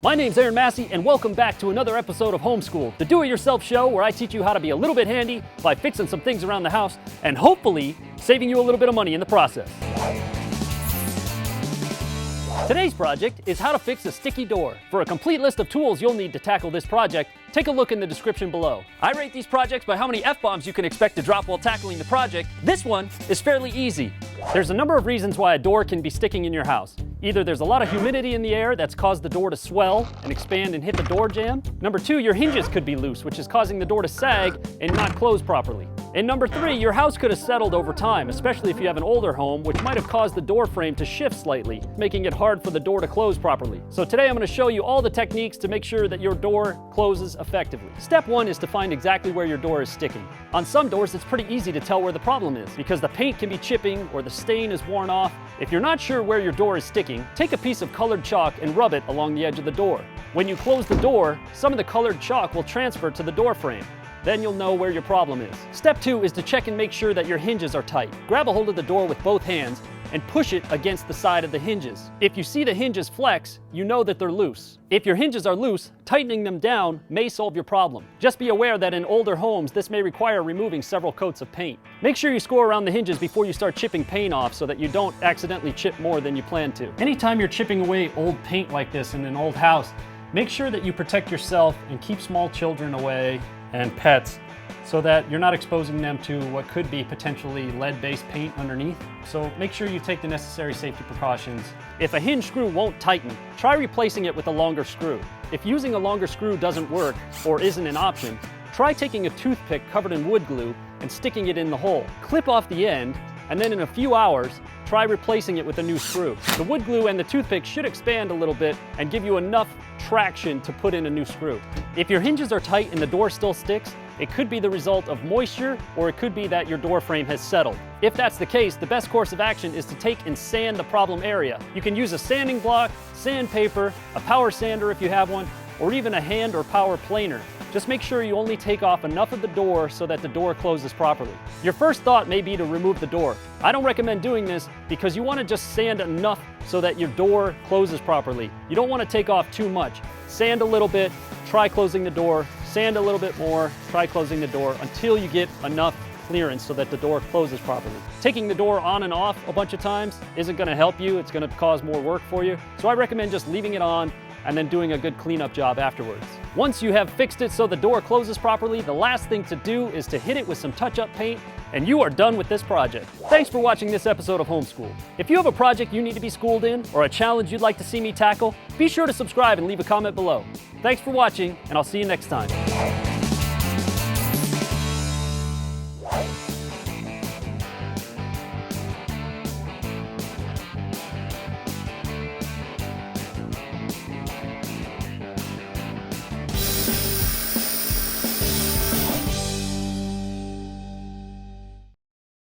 My name's Aaron Massey, and welcome back to another episode of Homeschool, the do-it-yourself show where I teach you how to be a little bit handy by fixing some things around the house and hopefully saving you a little bit of money in the process. Today's project is how to fix a sticky door. For a complete list of tools you'll need to tackle this project, take a look in the description below. I rate these projects by how many F-bombs you can expect to drop while tackling the project. This one is fairly easy. There's a number of reasons why a door can be sticking in your house. Either there's a lot of humidity in the air that's caused the door to swell and expand and hit the door jamb. Number two, your hinges could be loose, which is causing the door to sag and not close properly. And number three, your house could have settled over time, especially if you have an older home, which might have caused the door frame to shift slightly, making it hard for the door to close properly. So today I'm going to show you all the techniques to make sure that your door closes effectively. Step one is to find exactly where your door is sticking. On some doors, it's pretty easy to tell where the problem is because the paint can be chipping or the stain is worn off. If you're not sure where your door is sticking, take a piece of colored chalk and rub it along the edge of the door. When you close the door, some of the colored chalk will transfer to the door frame. Then you'll know where your problem is. Step two is to check and make sure that your hinges are tight. Grab a hold of the door with both hands and push it against the side of the hinges. If you see the hinges flex, you know that they're loose. If your hinges are loose, tightening them down may solve your problem. Just be aware that in older homes, this may require removing several coats of paint. Make sure you score around the hinges before you start chipping paint off so that you don't accidentally chip more than you plan to. Anytime you're chipping away old paint like this in an old house, make sure that you protect yourself and keep small children away and pets so that you're not exposing them to what could be potentially lead-based paint underneath. So make sure you take the necessary safety precautions. If a hinge screw won't tighten, try replacing it with a longer screw. If using a longer screw doesn't work or isn't an option, try taking a toothpick covered in wood glue and sticking it in the hole. Clip off the end, and then in a few hours, try replacing it with a new screw. The wood glue and the toothpick should expand a little bit and give you enough traction to put in a new screw. If your hinges are tight and the door still sticks, it could be the result of moisture, or it could be that your door frame has settled. If that's the case, the best course of action is to take and sand the problem area. You can use a sanding block, sandpaper, a power sander if you have one, or even a hand or power planer. Just make sure you only take off enough of the door so that the door closes properly. Your first thought may be to remove the door. I don't recommend doing this because you want to just sand enough so that your door closes properly. You don't want to take off too much. Sand a little bit, try closing the door, sand a little bit more, try closing the door until you get enough clearance so that the door closes properly. Taking the door on and off a bunch of times isn't going to help you. It's going to cause more work for you. So I recommend just leaving it on and then doing a good cleanup job afterwards. Once you have fixed it so the door closes properly, the last thing to do is to hit it with some touch-up paint, and you are done with this project. Thanks for watching this episode of Homeschool. If you have a project you need to be schooled in or a challenge you'd like to see me tackle, be sure to subscribe and leave a comment below. Thanks for watching, and I'll see you next time.